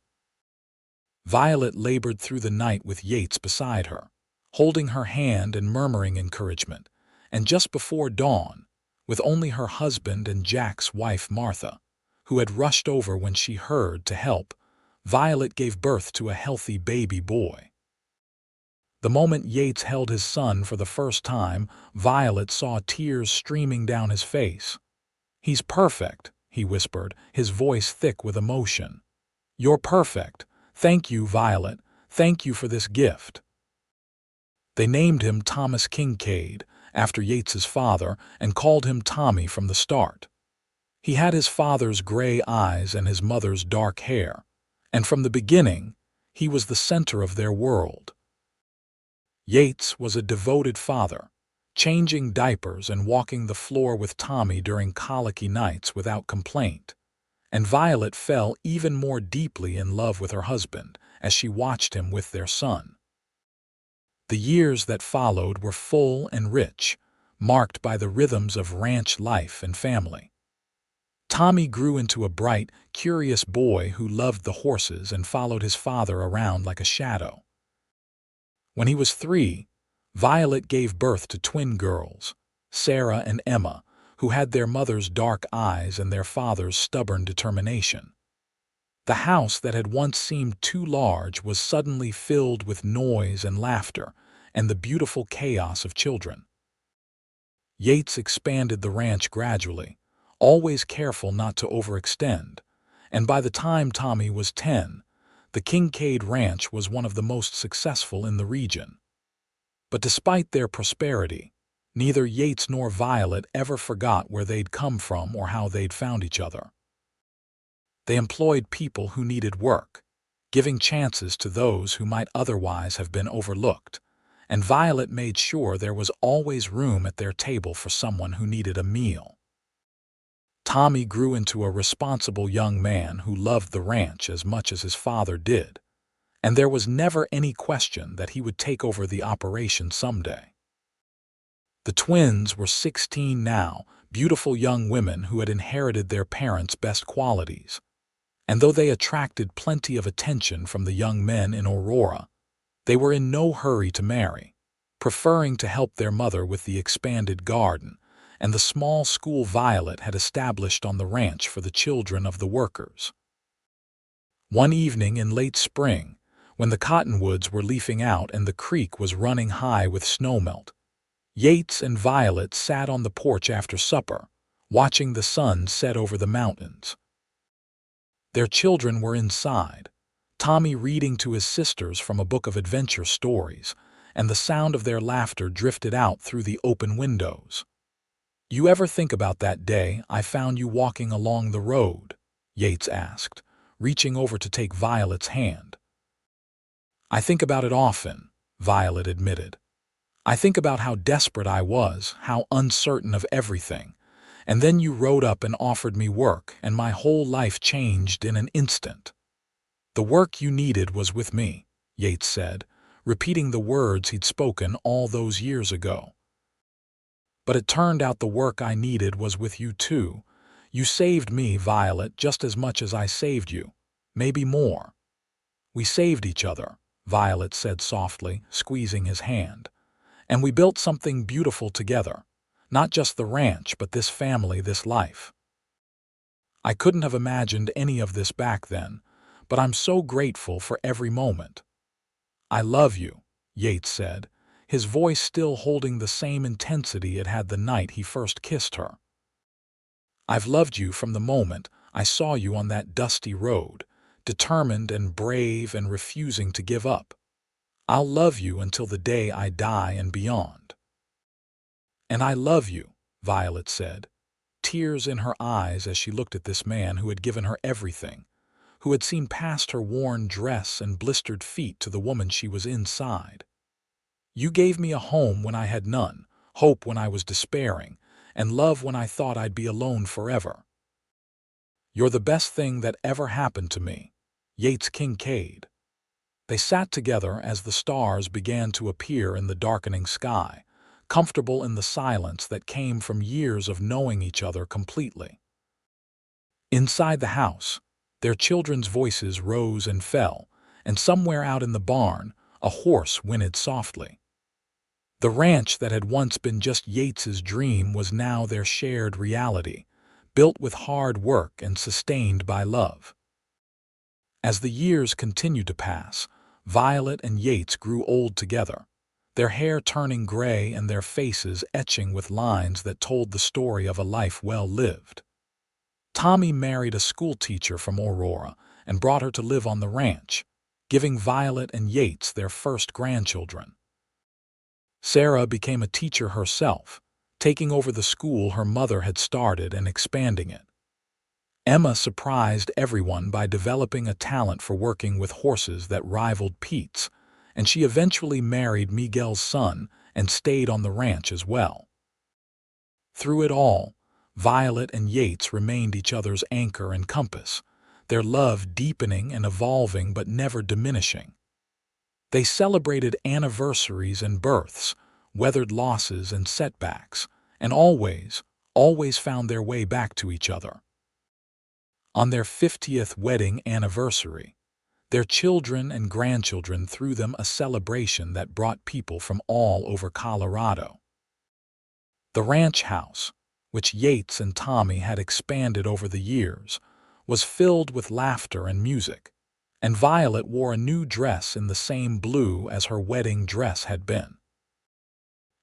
Violet labored through the night with Yates beside her, holding her hand and murmuring encouragement, and just before dawn, with only her husband and Jack's wife Martha, who had rushed over when she heard to help, Violet gave birth to a healthy baby boy. The moment Yates held his son for the first time, Violet saw tears streaming down his face. "He's perfect," he whispered, his voice thick with emotion. "You're perfect. Thank you, Violet. Thank you for this gift." They named him Thomas Kincaid, after Yates's father, and called him Tommy from the start. He had his father's gray eyes and his mother's dark hair, and from the beginning, he was the center of their world. Yates was a devoted father, changing diapers and walking the floor with Tommy during colicky nights without complaint, and Violet fell even more deeply in love with her husband as she watched him with their son. The years that followed were full and rich, marked by the rhythms of ranch life and family. Tommy grew into a bright, curious boy who loved the horses and followed his father around like a shadow. When he was 3, Violet gave birth to twin girls, Sarah and Emma, who had their mother's dark eyes and their father's stubborn determination. The house that had once seemed too large was suddenly filled with noise and laughter and the beautiful chaos of children. Yates expanded the ranch gradually, always careful not to overextend, and by the time Tommy was 10, the Kincaid Ranch was one of the most successful in the region. But despite their prosperity, neither Yates nor Violet ever forgot where they'd come from or how they'd found each other. They employed people who needed work, giving chances to those who might otherwise have been overlooked, and Violet made sure there was always room at their table for someone who needed a meal. Tommy grew into a responsible young man who loved the ranch as much as his father did, and there was never any question that he would take over the operation someday. The twins were 16 now, beautiful young women who had inherited their parents' best qualities. And though they attracted plenty of attention from the young men in Aurora, they were in no hurry to marry, preferring to help their mother with the expanded garden and the small school Violet had established on the ranch for the children of the workers. One evening in late spring, when the cottonwoods were leafing out and the creek was running high with snowmelt, Yates and Violet sat on the porch after supper, watching the sun set over the mountains. Their children were inside, Tommy reading to his sisters from a book of adventure stories, and the sound of their laughter drifted out through the open windows. "You ever think about that day I found you walking along the road?" Yates asked, reaching over to take Violet's hand. "I think about it often," Violet admitted. "I think about how desperate I was, how uncertain of everything. And then you rode up and offered me work, and my whole life changed in an instant." "The work you needed was with me," Yates said, repeating the words he'd spoken all those years ago. "But it turned out the work I needed was with you too. You saved me, Violet, just as much as I saved you, maybe more." "We saved each other," Violet said softly, squeezing his hand. "And we built something beautiful together. Not just the ranch, but this family, this life. I couldn't have imagined any of this back then, but I'm so grateful for every moment." "I love you," Yates said, his voice still holding the same intensity it had the night he first kissed her. "I've loved you from the moment I saw you on that dusty road, determined and brave and refusing to give up. I'll love you until the day I die and beyond." "And I love you," Violet said, tears in her eyes as she looked at this man who had given her everything, who had seen past her worn dress and blistered feet to the woman she was inside. "You gave me a home when I had none, hope when I was despairing, and love when I thought I'd be alone forever. You're the best thing that ever happened to me." Yates Kincaid. They sat together as the stars began to appear in the darkening sky, comfortable in the silence that came from years of knowing each other completely. Inside the house, their children's voices rose and fell, and somewhere out in the barn, a horse whinnied softly. The ranch that had once been just Yates's dream was now their shared reality, built with hard work and sustained by love. As the years continued to pass, Violet and Yates grew old together, their hair turning gray and their faces etching with lines that told the story of a life well lived. Tommy married a schoolteacher from Aurora and brought her to live on the ranch, giving Violet and Yates their first grandchildren. Sarah became a teacher herself, taking over the school her mother had started and expanding it. Emma surprised everyone by developing a talent for working with horses that rivaled Pete's, and she eventually married Miguel's son and stayed on the ranch as well. Through it all, Violet and Yates remained each other's anchor and compass, their love deepening and evolving but never diminishing. They celebrated anniversaries and births, weathered losses and setbacks, and always found their way back to each other. On their 50th wedding anniversary, their children and grandchildren threw them a celebration that brought people from all over Colorado. The ranch house, which Yates and Tommy had expanded over the years, was filled with laughter and music, and Violet wore a new dress in the same blue as her wedding dress had been.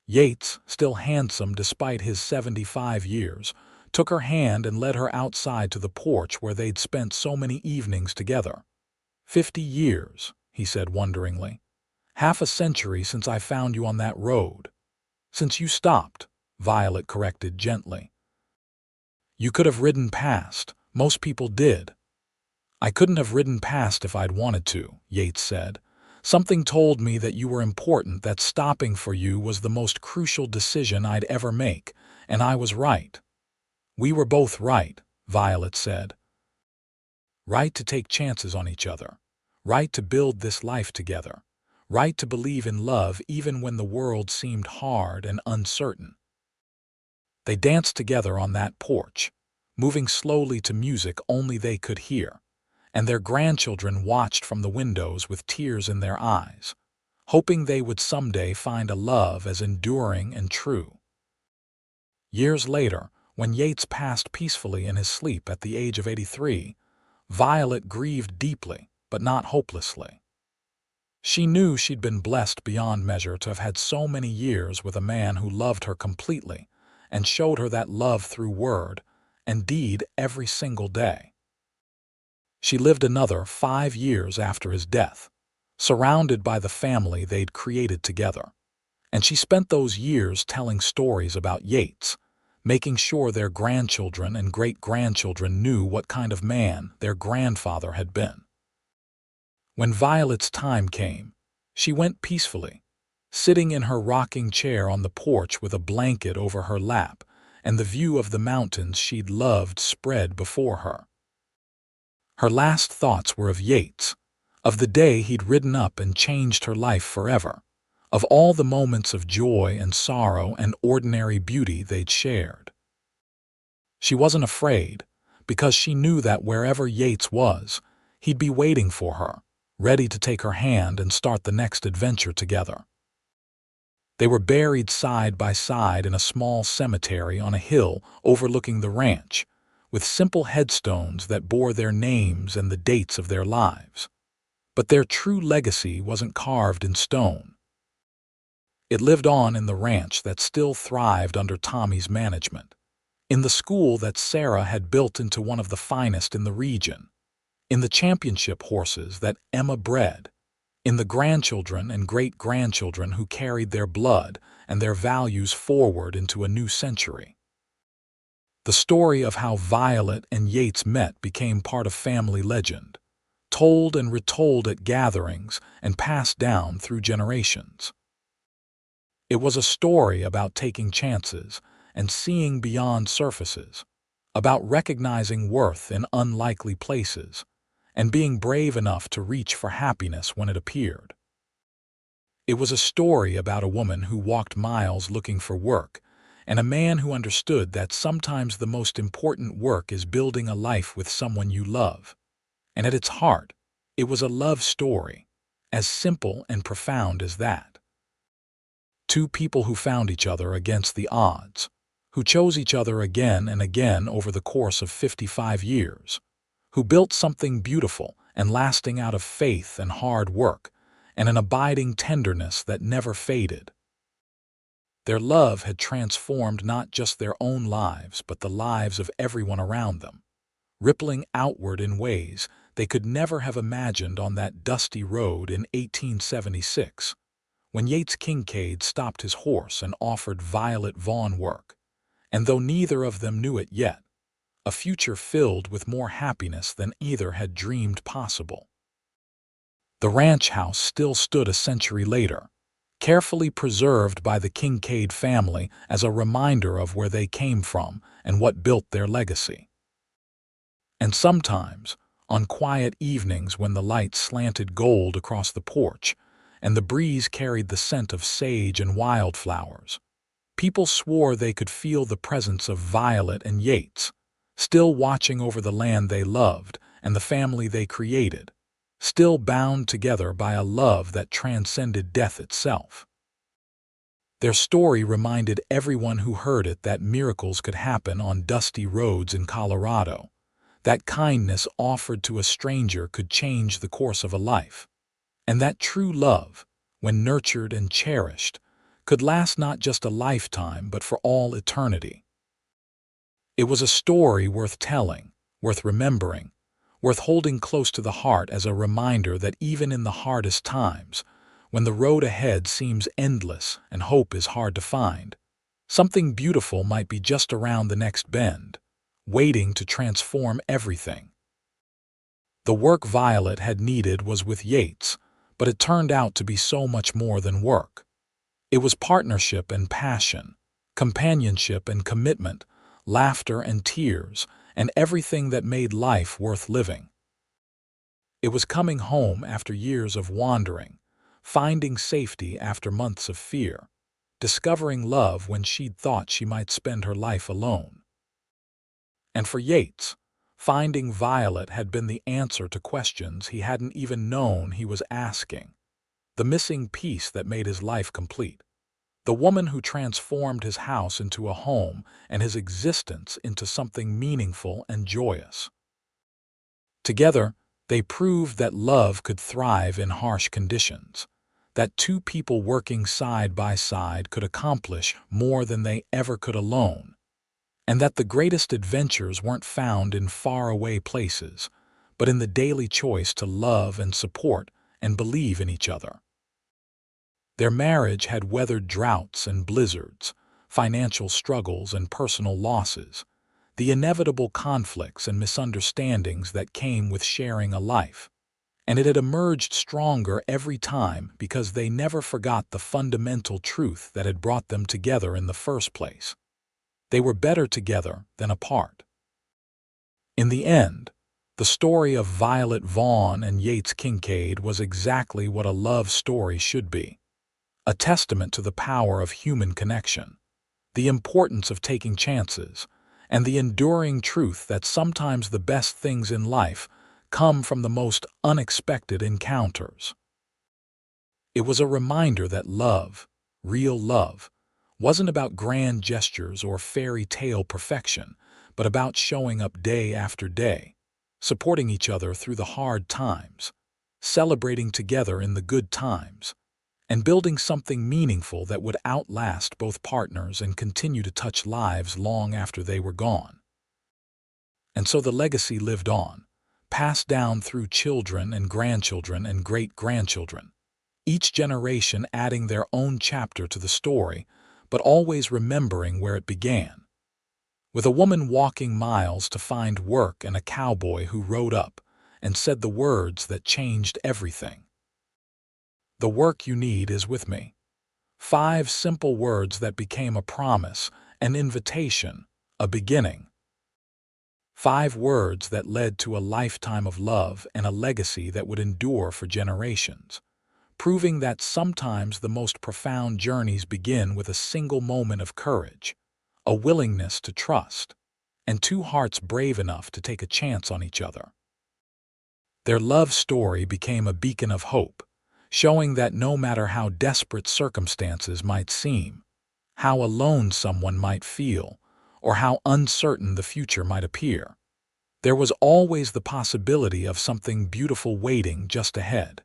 Yates, still handsome despite his 75 years, took her hand and led her outside to the porch where they'd spent so many evenings together. 50 years, he said wonderingly. Half a century since I found you on that road. Since you stopped, Violet corrected gently. You could have ridden past. Most people did. I couldn't have ridden past if I'd wanted to, Yates said. Something told me that you were important, that stopping for you was the most crucial decision I'd ever make, and I was right. We were both right, Violet said. Right to take chances on each other. right to build this life together, right to believe in love even when the world seemed hard and uncertain. They danced together on that porch, moving slowly to music only they could hear, and their grandchildren watched from the windows with tears in their eyes, hoping they would someday find a love as enduring and true. Years later, when Yates passed peacefully in his sleep at the age of 83, Violet grieved deeply, but not hopelessly. She knew she'd been blessed beyond measure to have had so many years with a man who loved her completely and showed her that love through word and deed every single day. She lived another 5 years after his death, surrounded by the family they'd created together, and she spent those years telling stories about Yates, making sure their grandchildren and great-grandchildren knew what kind of man their grandfather had been. When Violet's time came, she went peacefully, sitting in her rocking chair on the porch with a blanket over her lap and the view of the mountains she'd loved spread before her. Her last thoughts were of Yates, of the day he'd ridden up and changed her life forever, of all the moments of joy and sorrow and ordinary beauty they'd shared. She wasn't afraid, because she knew that wherever Yates was, he'd be waiting for her, ready to take her hand and start the next adventure together. They were buried side by side in a small cemetery on a hill overlooking the ranch, with simple headstones that bore their names and the dates of their lives. But their true legacy wasn't carved in stone. It lived on in the ranch that still thrived under Tommy's management, in the school that Sarah had built into one of the finest in the region, in the championship horses that Emma bred, in the grandchildren and great-grandchildren who carried their blood and their values forward into a new century. The story of how Violet and Yates met became part of family legend, told and retold at gatherings and passed down through generations. It was a story about taking chances and seeing beyond surfaces, about recognizing worth in unlikely places, and being brave enough to reach for happiness when it appeared. It was a story about a woman who walked miles looking for work, and a man who understood that sometimes the most important work is building a life with someone you love. And at its heart, it was a love story, as simple and profound as that. Two people who found each other against the odds, who chose each other again and again over the course of 55 years, who built something beautiful and lasting out of faith and hard work, and an abiding tenderness that never faded. Their love had transformed not just their own lives, but the lives of everyone around them, rippling outward in ways they could never have imagined on that dusty road in 1876, when Yates Kincaid stopped his horse and offered Violet Vaughn work, and though neither of them knew it yet, a future filled with more happiness than either had dreamed possible. The ranch house still stood a century later, carefully preserved by the Kincaid family as a reminder of where they came from and what built their legacy. And sometimes, on quiet evenings when the light slanted gold across the porch and the breeze carried the scent of sage and wildflowers, people swore they could feel the presence of Violet and Yates, still watching over the land they loved and the family they created, still bound together by a love that transcended death itself. Their story reminded everyone who heard it that miracles could happen on dusty roads in Colorado, that kindness offered to a stranger could change the course of a life, and that true love, when nurtured and cherished, could last not just a lifetime but for all eternity. It was a story worth telling, worth remembering, worth holding close to the heart as a reminder that even in the hardest times, when the road ahead seems endless and hope is hard to find, something beautiful might be just around the next bend, waiting to transform everything. The work Violet had needed was with Yates, but it turned out to be so much more than work. It was partnership and passion, companionship and commitment, laughter and tears, and everything that made life worth living. It was coming home after years of wandering, finding safety after months of fear, discovering love when she'd thought she might spend her life alone. And for Yates, finding Violet had been the answer to questions he hadn't even known he was asking, the missing piece that made his life complete, the woman who transformed his house into a home and his existence into something meaningful and joyous. Together, they proved that love could thrive in harsh conditions, that two people working side by side could accomplish more than they ever could alone, and that the greatest adventures weren't found in faraway places, but in the daily choice to love and support and believe in each other. Their marriage had weathered droughts and blizzards, financial struggles and personal losses, the inevitable conflicts and misunderstandings that came with sharing a life. And it had emerged stronger every time because they never forgot the fundamental truth that had brought them together in the first place. They were better together than apart. In the end, the story of Violet Vaughn and Yates Kincaid was exactly what a love story should be. A testament to the power of human connection, the importance of taking chances, and the enduring truth that sometimes the best things in life come from the most unexpected encounters. It was a reminder that love, real love, wasn't about grand gestures or fairy tale perfection, but about showing up day after day, supporting each other through the hard times, celebrating together in the good times, and building something meaningful that would outlast both partners and continue to touch lives long after they were gone. And so the legacy lived on, passed down through children and grandchildren and great-grandchildren, each generation adding their own chapter to the story, but always remembering where it began. With a woman walking miles to find work and a cowboy who rode up and said the words that changed everything. The work you need is with me. 5 simple words that became a promise, an invitation, a beginning. 5 words that led to a lifetime of love and a legacy that would endure for generations, proving that sometimes the most profound journeys begin with a single moment of courage, a willingness to trust, and 2 hearts brave enough to take a chance on each other. Their love story became a beacon of hope, showing that no matter how desperate circumstances might seem, how alone someone might feel, or how uncertain the future might appear, there was always the possibility of something beautiful waiting just ahead.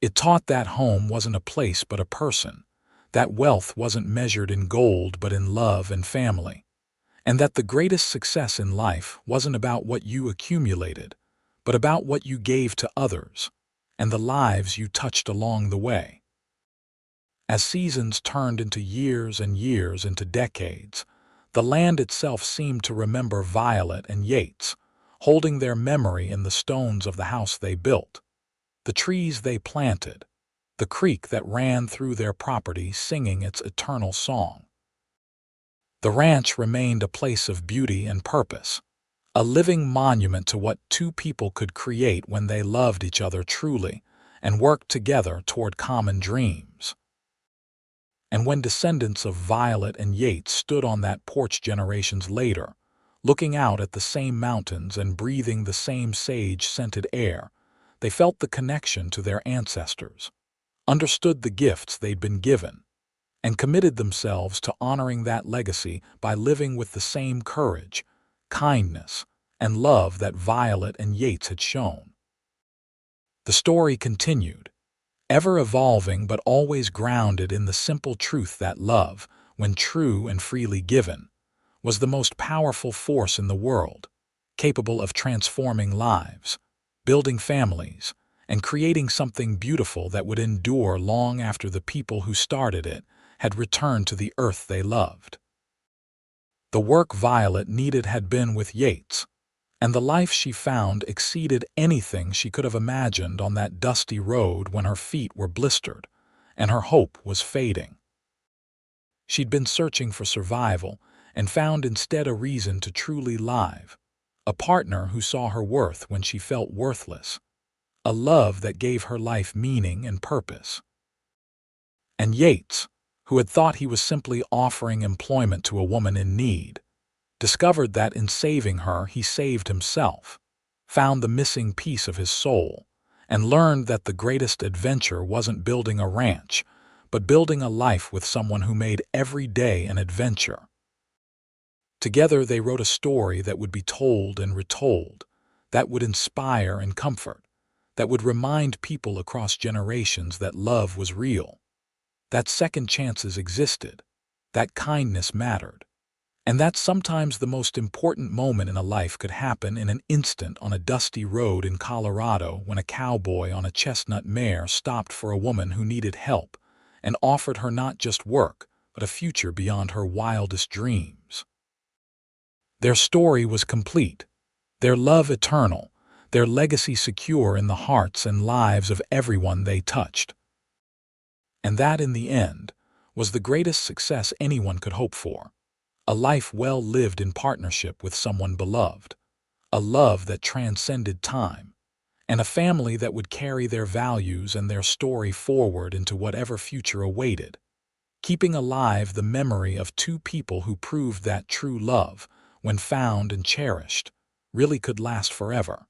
It taught that home wasn't a place but a person, that wealth wasn't measured in gold but in love and family, and that the greatest success in life wasn't about what you accumulated, but about what you gave to others, and the lives you touched along the way. As seasons turned into years and years into decades, the land itself seemed to remember Violet and Yates, holding their memory in the stones of the house they built, the trees they planted, the creek that ran through their property singing its eternal song. The ranch remained a place of beauty and purpose, a living monument to what 2 people could create when they loved each other truly and worked together toward common dreams. And when descendants of Violet and Yates stood on that porch generations later, looking out at the same mountains and breathing the same sage-scented air, they felt the connection to their ancestors, understood the gifts they'd been given, and committed themselves to honoring that legacy by living with the same courage, kindness, and love that Violet and Yates had shown. The story continued, ever evolving but always grounded in the simple truth that love, when true and freely given, was the most powerful force in the world, capable of transforming lives, building families, and creating something beautiful that would endure long after the people who started it had returned to the earth they loved. The work Violet needed had been with Yates, and the life she found exceeded anything she could have imagined on that dusty road when her feet were blistered and her hope was fading. She'd been searching for survival and found instead a reason to truly live, a partner who saw her worth when she felt worthless, a love that gave her life meaning and purpose. And Yates, who had thought he was simply offering employment to a woman in need, discovered that in saving her he saved himself, found the missing piece of his soul, and learned that the greatest adventure wasn't building a ranch, but building a life with someone who made every day an adventure. Together they wrote a story that would be told and retold, that would inspire and comfort, that would remind people across generations that love was real, that second chances existed, that kindness mattered, and that sometimes the most important moment in a life could happen in an instant on a dusty road in Colorado when a cowboy on a chestnut mare stopped for a woman who needed help and offered her not just work, but a future beyond her wildest dreams. Their story was complete, their love eternal, their legacy secure in the hearts and lives of everyone they touched. And that, in the end, was the greatest success anyone could hope for. A life well lived in partnership with someone beloved, a love that transcended time, and a family that would carry their values and their story forward into whatever future awaited, keeping alive the memory of two people who proved that true love, when found and cherished, really could last forever.